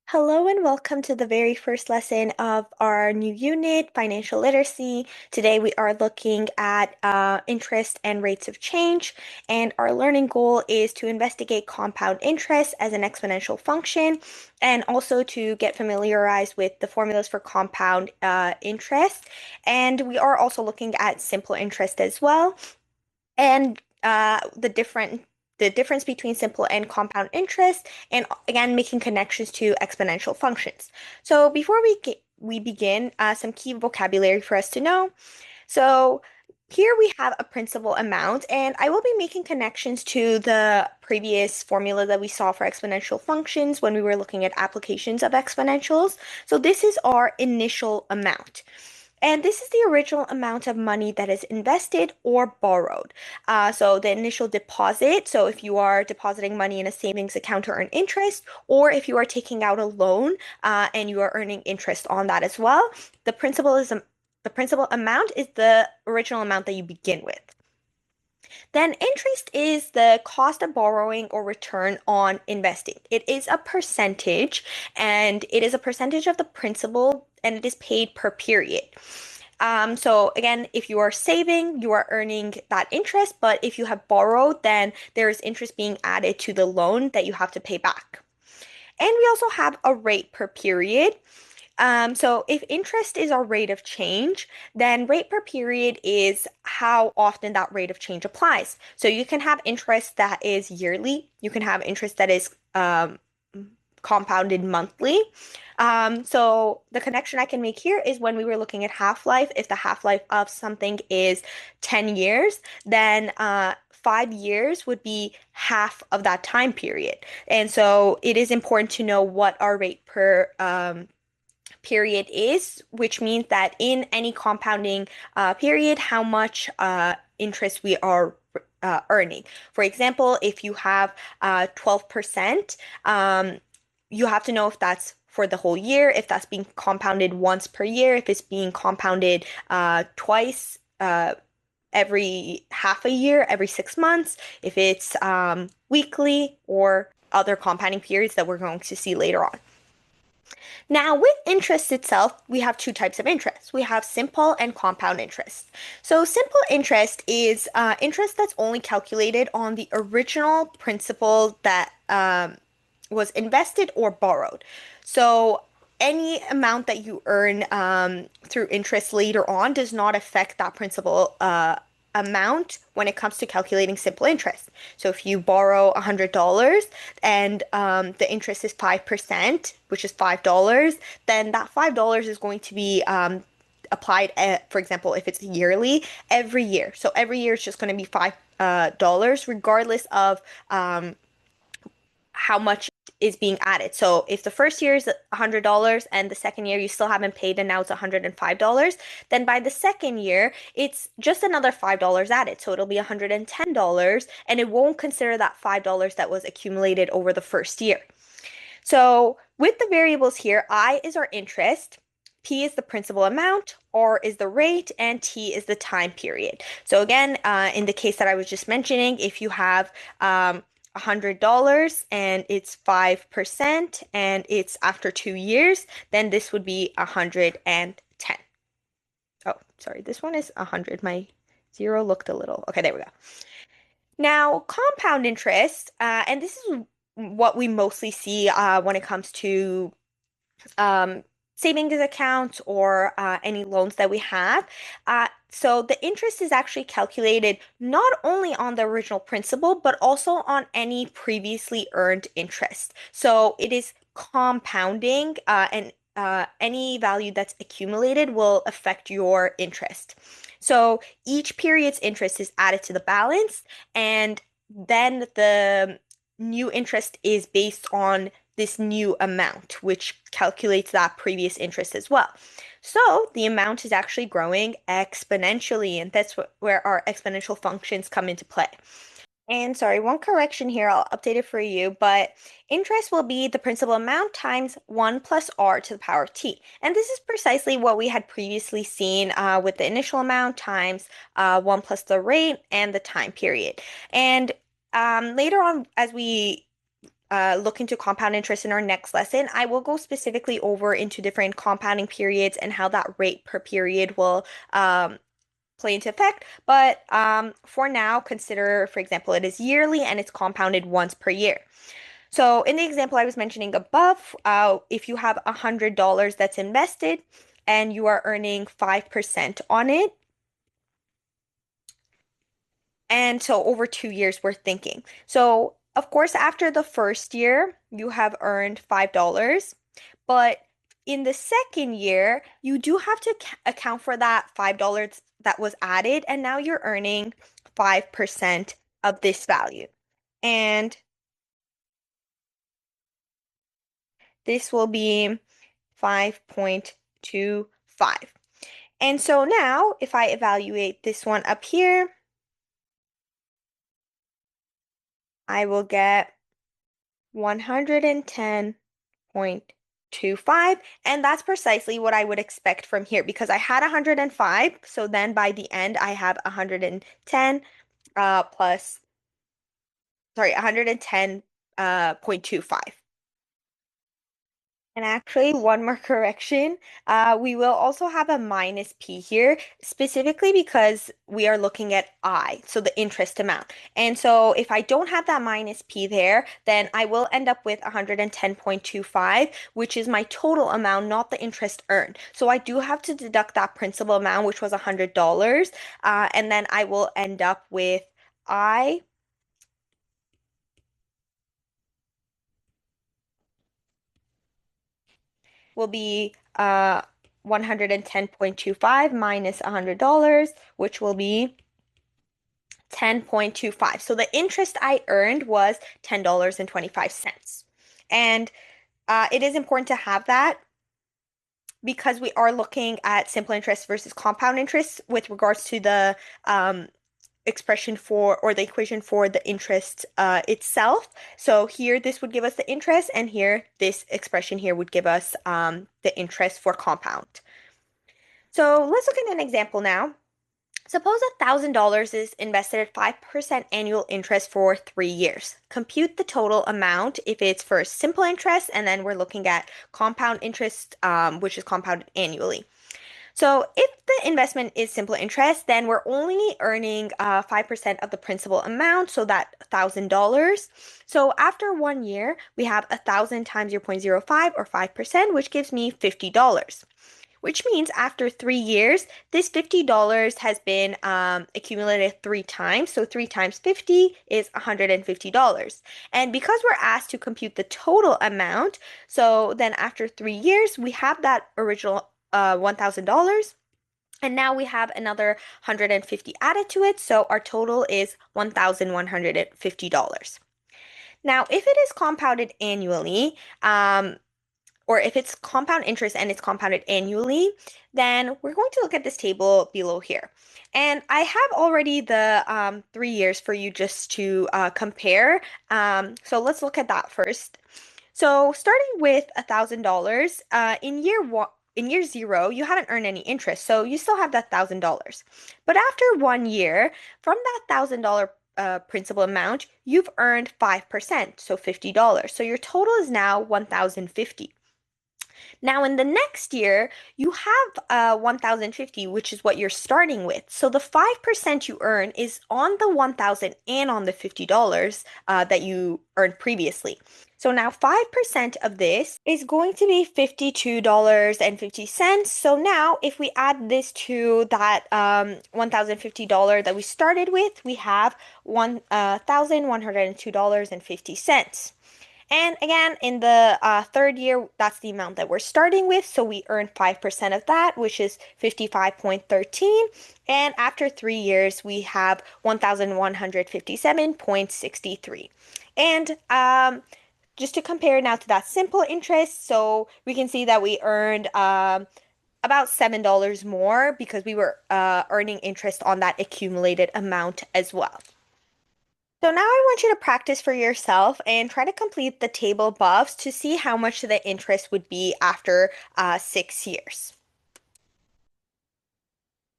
Hello and welcome to the very first lesson of our new unit, financial literacy. Today we are looking at interest and rates of change, and our learning goal is to investigate compound interest as an exponential function and also to get familiarized with the formulas for compound interest. And we are also looking at simple interest as well and the difference between simple and compound interest, and again making connections to exponential functions. So before we begin, some key vocabulary for us to know. So here we have a principal amount, and I will be making connections to the previous formula that we saw for exponential functions when we were looking at applications of exponentials. So this is our initial amount. And this is the original amount of money that is invested or borrowed. So the initial deposit, so if you are depositing money in a savings account to earn interest, or if you are taking out a loan and you are earning interest on that as well, the principal amount is the original amount that you begin with. Then interest is the cost of borrowing or return on investing. It is a percentage, and it is a percentage of the principal, and it is paid per period. So again, if you are saving, you are earning that interest, but if you have borrowed, then there is interest being added to the loan that you have to pay back. And we also have a rate per period. So if interest is our rate of change, then rate per period is how often that rate of change applies. So you can have interest that is yearly, you can have interest that is compounded monthly. So the connection I can make here is when we were looking at half-life, if the half-life of something is 10 years, then 5 years would be half of that time period. And so it is important to know what our rate per period is, which means that in any compounding period, how much interest we are earning. For example, if you have 12%, you have to know if that's for the whole year, if that's being compounded once per year, if it's being compounded twice every half a year, every 6 months, if it's weekly or other compounding periods that we're going to see later on. Now, with interest itself, we have two types of interest. We have simple and compound interest. So, simple interest is interest that's only calculated on the original principal that was invested or borrowed. So, any amount that you earn through interest later on does not affect that principal amount when it comes to calculating simple interest. So if you borrow $100 and the interest is 5%, which is $5, then that $5 is going to be applied, for example, if it's yearly, every year. So every year it's just going to be $5, regardless of how much is being added. So if the first year is $100 and the second year you still haven't paid and now it's $105, then by the second year it's just another $5 added. So it'll be $110 and it won't consider that $5 that was accumulated over the first year. So with the variables here, I is our interest, P is the principal amount, R is the rate, and T is the time period. So again, in the case that I was just mentioning, if you have $100 and it's 5% and it's after 2 years, then this would be 110. Oh, sorry, this one is 100. My zero looked a little. Okay, there we go. Now, compound interest, and this is what we mostly see when it comes to savings accounts or any loans that we have. So the interest is actually calculated not only on the original principal, but also on any previously earned interest. So it is compounding, and any value that's accumulated will affect your interest. So each period's interest is added to the balance, and then the new interest is based on this new amount, which calculates that previous interest as well. So the amount is actually growing exponentially, and that's where our exponential functions come into play. And sorry, one correction here, I'll update it for you, but interest will be the principal amount times 1 plus r to the power of t. And this is precisely what we had previously seen with the initial amount times 1 plus the rate and the time period. And later on, as we look into compound interest in our next lesson. I will go specifically over into different compounding periods and how that rate per period will play into effect. But for now, consider, for example, it is yearly and it's compounded once per year. So in the example I was mentioning above, if you have $100 that's invested and you are earning 5% on it, and so over 2 years, we're thinking. So, of course, after the first year, you have earned $5. But in the second year, you do have to account for that $5 that was added. And now you're earning 5% of this value. And this will be 5.25. And so now, if I evaluate this one up here, I will get 110.25. And that's precisely what I would expect from here because I had 105. So then by the end, I have 110 plus, sorry, 110.25. And actually, one more correction. We will also have a minus P here, specifically because we are looking at I, so the interest amount. And so if I don't have that minus P there, then I will end up with 110.25, which is my total amount, not the interest earned. So I do have to deduct that principal amount, which was $100, and then I will end up with I will be 110.25 minus $100, which will be 10.25. So the interest I earned was $10.25. And it is important to have that because we are looking at simple interest versus compound interest with regards to the expression for or the equation for the interest itself. So here this would give us the interest and here this expression here would give us the interest for compound. So let's look at an example now. Suppose $1,000 is invested at 5% annual interest for 3 years. Compute the total amount if it's for simple interest, and then we're looking at compound interest, which is compounded annually. So if the investment is simple interest, then we're only earning 5% of the principal amount, so that $1,000. So after 1 year, we have 1,000 times 0.05 or 5%, which gives me $50. Which means after 3 years, this $50 has been accumulated 3 times. So 3 times 50 is $150. And because we're asked to compute the total amount, so then after 3 years, we have that original $1,000. And now we have another 150 added to it. So our total is $1,150. Now, if it is compounded annually, or if it's compound interest and it's compounded annually, then we're going to look at this table below here. And I have already the 3 years for you just to compare. So let's look at that first. So starting with $1,000, in year zero, you haven't earned any interest, so you still have that $1,000. But after 1 year, from that $1,000 principal amount, you've earned 5%, so $50. So your total is now $1,050. Now, in the next year, you have 1,050, which is what you're starting with. So the 5% you earn is on the 1,000 and on the $50 that you earned previously. So now 5% of this is going to be $52.50. So now if we add this to that $1,050 that we started with, we have $1,102.50. And again, in the third year, that's the amount that we're starting with. So we earn 5% of that, which is 55.13. And after 3 years, we have 1,157.63. And just to compare now to that simple interest, so we can see that we earned about $7 more because we were earning interest on that accumulated amount as well. So now I want you to practice for yourself and try to complete the table above to see how much the interest would be after 6 years.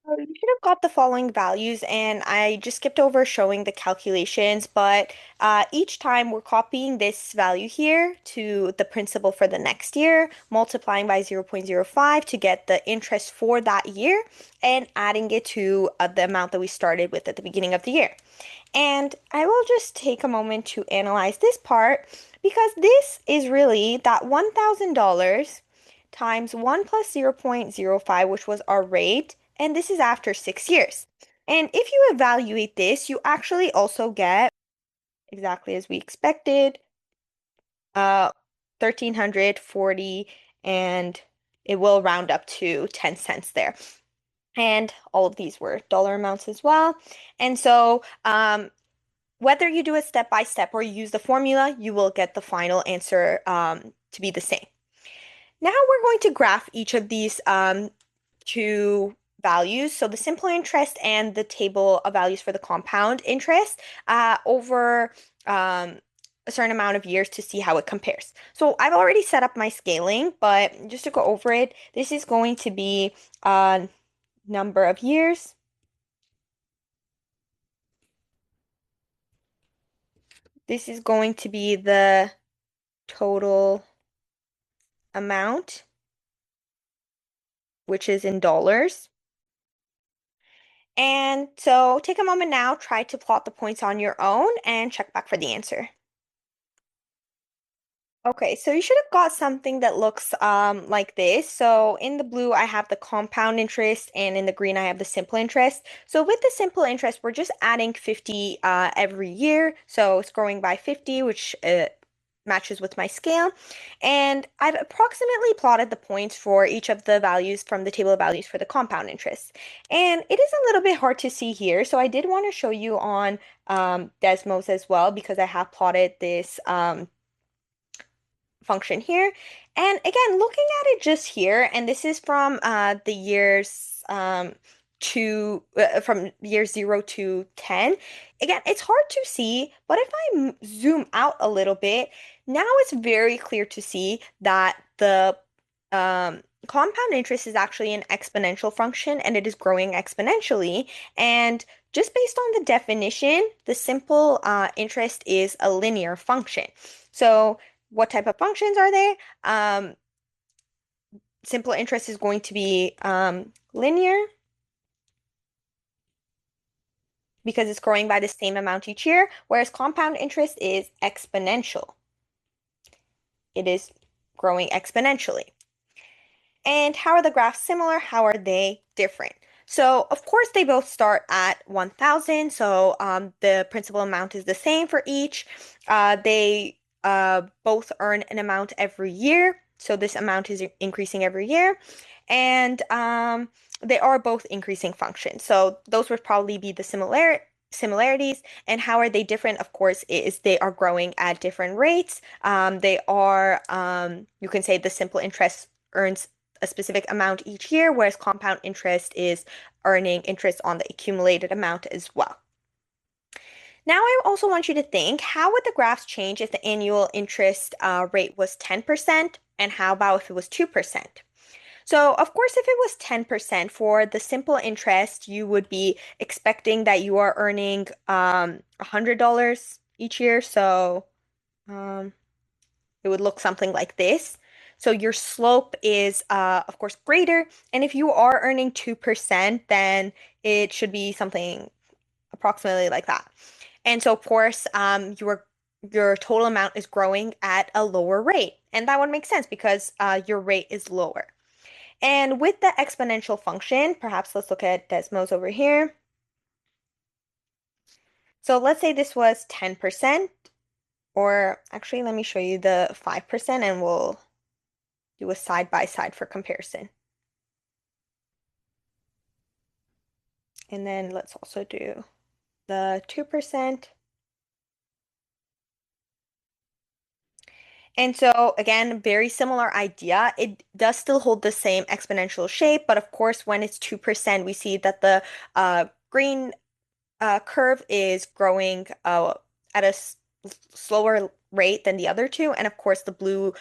Oh, you should have got the following values, and I just skipped over showing the calculations, but each time we're copying this value here to the principal for the next year, multiplying by 0.05 to get the interest for that year, and adding it to the amount that we started with at the beginning of the year. And I will just take a moment to analyze this part because this is really that $1,000 times 1 plus 0.05, which was our rate, and this is after 6 years. And if you evaluate this, you actually also get exactly as we expected, 1,340, and it will round up to 10 cents there. And all of these were dollar amounts as well. And so, whether you do it step by step or you use the formula, you will get the final answer to be the same. Now we're going to graph each of these two values, so the simple interest and the table of values for the compound interest over a certain amount of years to see how it compares. So I've already set up my scaling, but just to go over it, this is going to be number of years. This is going to be the total amount, which is in dollars. And so take a moment now, try to plot the points on your own and check back for the answer. Okay, so you should have got something that looks like this. So in the blue, I have the compound interest, and in the green, I have the simple interest. So with the simple interest, we're just adding 50 every year. So it's growing by 50, which matches with my scale. And I've approximately plotted the points for each of the values from the table of values for the compound interest. And it is a little bit hard to see here. So I did want to show you on Desmos as well because I have plotted this function here. And again, looking at it just here, and this is from the years from year 0 to 10. Again, it's hard to see, but if I zoom out a little bit, now it's very clear to see that the compound interest is actually an exponential function and it is growing exponentially. And just based on the definition, the simple interest is a linear function. So what type of functions are there? Simple interest is going to be linear because it's growing by the same amount each year, whereas compound interest is exponential. It is growing exponentially. And how are the graphs similar? How are they different? So, of course, they both start at 1,000. So, the principal amount is the same for each. They both earn an amount every year. So, this amount is increasing every year. And they are both increasing functions. So, those would probably be the similarities. And how are they different? Of course, is they are growing at different rates. They are, you can say the simple interest earns a specific amount each year, whereas compound interest is earning interest on the accumulated amount as well. Now, I also want you to think, how would the graphs change if the annual interest rate was 10%? And how about if it was 2%? So, of course, if it was 10% for the simple interest, you would be expecting that you are earning $100 each year. So, um, it would look something like this. So your slope is, of course, greater. And if you are earning 2%, then it should be something approximately like that. And so, of course, your total amount is growing at a lower rate. And that would make sense because your rate is lower. And with the exponential function, perhaps let's look at Desmos over here. So let's say this was 10%, or actually, let me show you the 5% and we'll do a side by side for comparison. And then let's also do the 2%. And so again, very similar idea. It does still hold the same exponential shape, but of course, when it's 2%, we see that the green curve is growing at a slower rate than the other two. And of course, the blue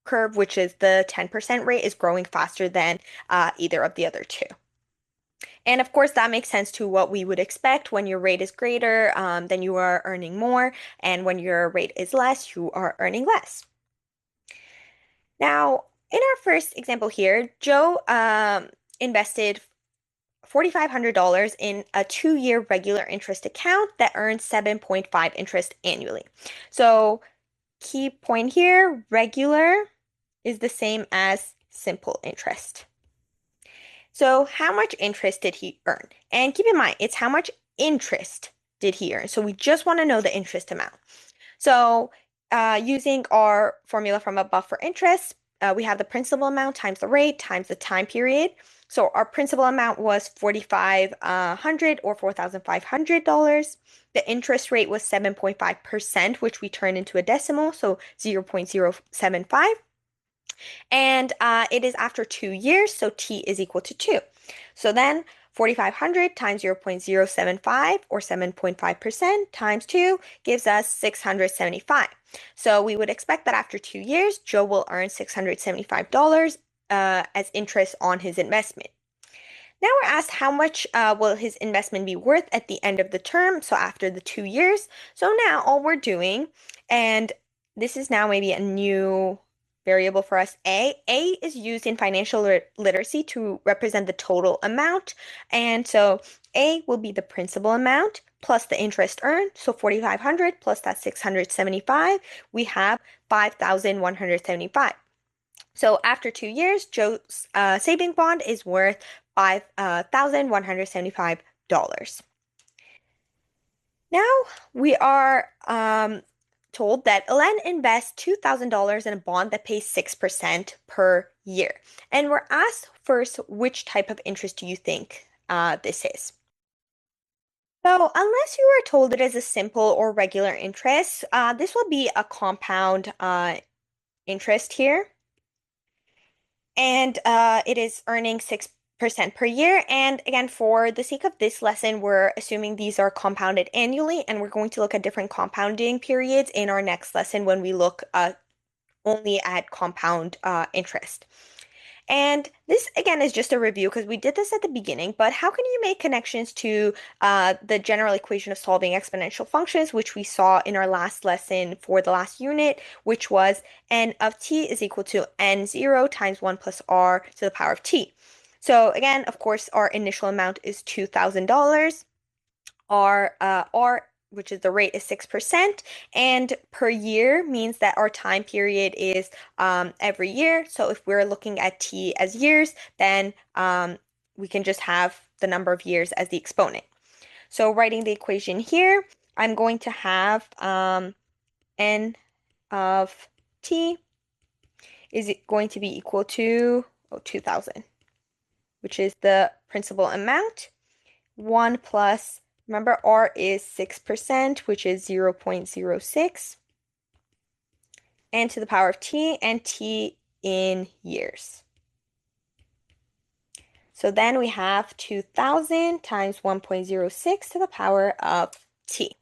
curve, which is the 10% rate, is growing faster than either of the other two. And of course, that makes sense to what we would expect. When your rate is greater, then you are earning more, and when your rate is less, you are earning less. Now, in our first example here, Joe invested $4,500 in a 2-year regular interest account that earns 7.5 interest annually. So, key point here, regular is the same as simple interest. So how much interest did he earn? And keep in mind, it's how much interest did he earn. So we just want to know the interest amount. So using our formula from above for interest, we have the principal amount times the rate times the time period. So our principal amount was $4,500 or $4,500. The interest rate was 7.5%, which we turn into a decimal, so 0.075. And it is after 2 years, so t is equal to 2. So then 4,500 times 0.075 or 7.5% times 2 gives us 675. So we would expect that after 2 years, Joe will earn $675 as interest on his investment. Now we're asked how much will his investment be worth at the end of the term, so after the 2 years. So now all we're doing, and this is now maybe a new variable for us, A. A is used in financial literacy to represent the total amount. And so A will be the principal amount plus the interest earned. So 4,500 plus that 675, we have 5,175. So after 2 years, Joe's saving bond is worth $5,175. Now we are told that Elen invests $2,000 in a bond that pays 6% per year. And we're asked first, which type of interest do you think this is? So unless you are told it is a simple or regular interest, this will be a compound interest here. And it is earning 6% per year. And again, for the sake of this lesson, we're assuming these are compounded annually, and we're going to look at different compounding periods in our next lesson when we look only at compound interest. And this, again, is just a review because we did this at the beginning, but how can you make connections to the general equation of solving exponential functions, which we saw in our last lesson for the last unit, which was n of t is equal to n0 times 1 plus r to the power of t. So again, of course, our initial amount is $2,000. Our r, which is the rate, is 6%, and per year means that our time period is every year. So if we're looking at t as years, then we can just have the number of years as the exponent. So writing the equation here, I'm going to have n of t is going to be equal to 2,000, which is the principal amount. 1 plus, remember, r is 6%, which is 0.06, and to the power of t, and t in years. So then we have 2,000 times 1.06 to the power of t.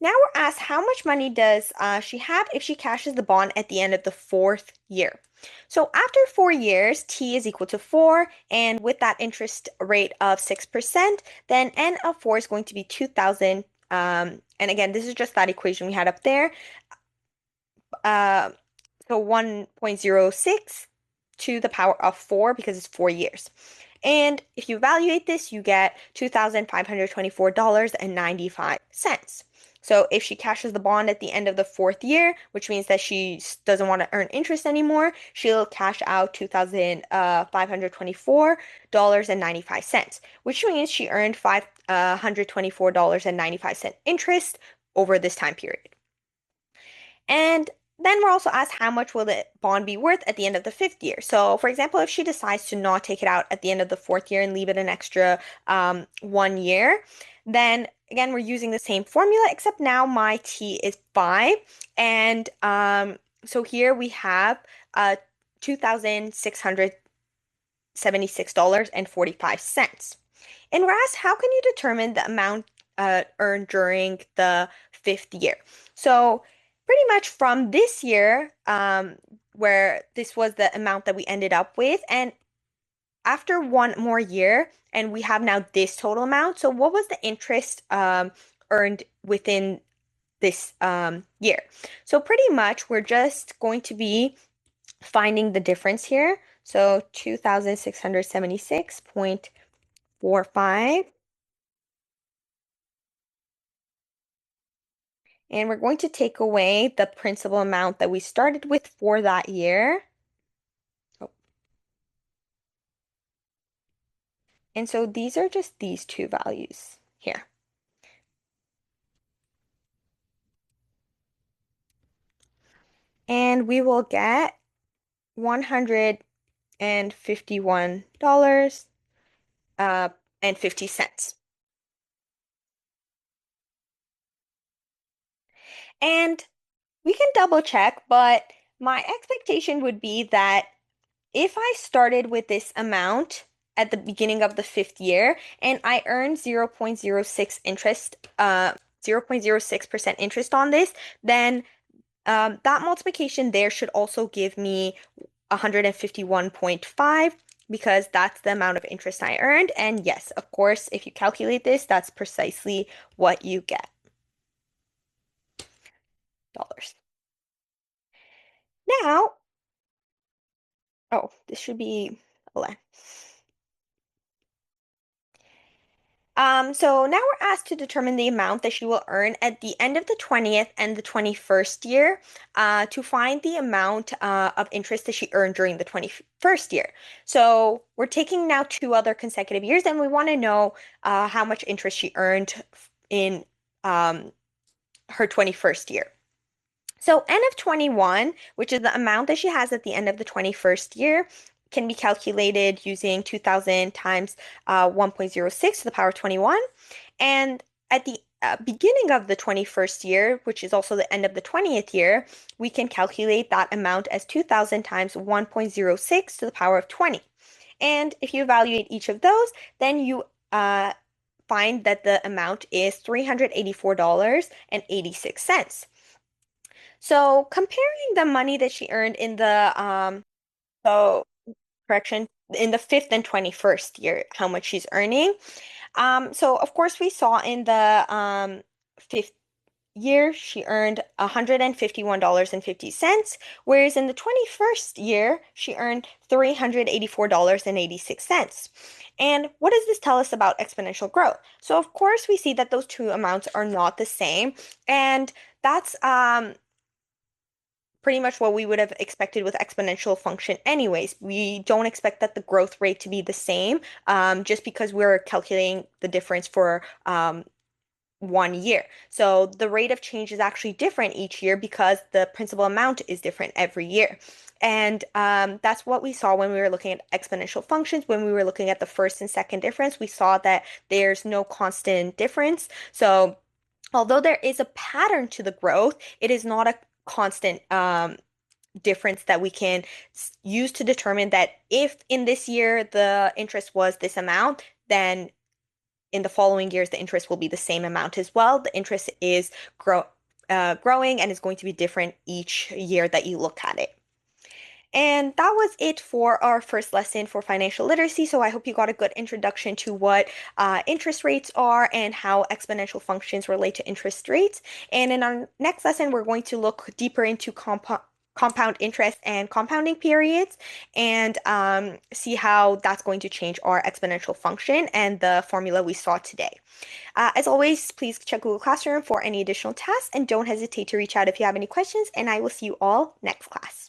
Now we're asked how much money does she have if she cashes the bond at the end of the 4th year. So after 4 years, t is equal to 4, and with that interest rate of 6%, then n of 4 is going to be 2,000. And again, this is just that equation we had up there. So 1.06 to the power of 4 because it's 4 years. And if you evaluate this, you get $2,524.95. So if she cashes the bond at the end of the 4th year, which means that she doesn't want to earn interest anymore, she'll cash out $2,524.95, which means she earned $524.95 interest over this time period. And then we're also asked how much will the bond be worth at the end of the 5th year. So for example, if she decides to not take it out at the end of the 4th year and leave it an extra 1 year, then again, we're using the same formula, except now my t is 5. And so here we have $2,676.45. And we're asked, how can you determine the amount earned during the 5th year? So pretty much from this year, where this was the amount that we ended up with. And after one more year, and we have now this total amount. So what was the interest earned within this year? So pretty much we're just going to be finding the difference here. So 2,676.45. And we're going to take away the principal amount that we started with for that year. Oh, and so these are just these two values here. And we will get $151 and 50 cents. And we can double check, but my expectation would be that if I started with this amount at the beginning of the fifth year and I earned 0.06 interest, 0.06% interest on this, then that multiplication there should also give me 151.5 because that's the amount of interest I earned. And yes, of course, if you calculate this, that's precisely what you get. Dollars. Now, oh, this should be 11. So now we're asked to determine the amount that she will earn at the end of the 20th and the 21st year to find the amount of interest that she earned during the 21st year. So we're taking now two other consecutive years and we want to know how much interest she earned in her 21st year. So N of 21, which is the amount that she has at the end of the 21st year, can be calculated using 2000 times 1.06 to the power of 21. And at the beginning of the 21st year, which is also the end of the 20th year, we can calculate that amount as 2000 times 1.06 to the power of 20. And if you evaluate each of those, then you find that the amount is $384.86. So comparing the money that she earned in the so correction, in the fifth and 21st year, how much she's earning. So of course we saw in the fifth year she earned $151.50, whereas in the 21st year she earned $384.86. And what does this tell us about exponential growth? So of course we see that those two amounts are not the same, and that's pretty much what we would have expected with exponential function anyways. We don't expect that the growth rate to be the same just because we're calculating the difference for 1 year. So the rate of change is actually different each year because the principal amount is different every year. And that's what we saw when we were looking at exponential functions. When we were looking at the first and second difference, we saw that there's no constant difference. So although there is a pattern to the growth, it is not a constant difference that we can use to determine that if in this year the interest was this amount, then in the following years the interest will be the same amount as well. The interest is growing and is going to be different each year that you look at it. And that was it for our first lesson for financial literacy. So I hope you got a good introduction to what interest rates are and how exponential functions relate to interest rates. And in our next lesson, we're going to look deeper into compound interest and compounding periods and see how that's going to change our exponential function and the formula we saw today. As always, please check Google Classroom for any additional tasks and don't hesitate to reach out if you have any questions, and I will see you all next class.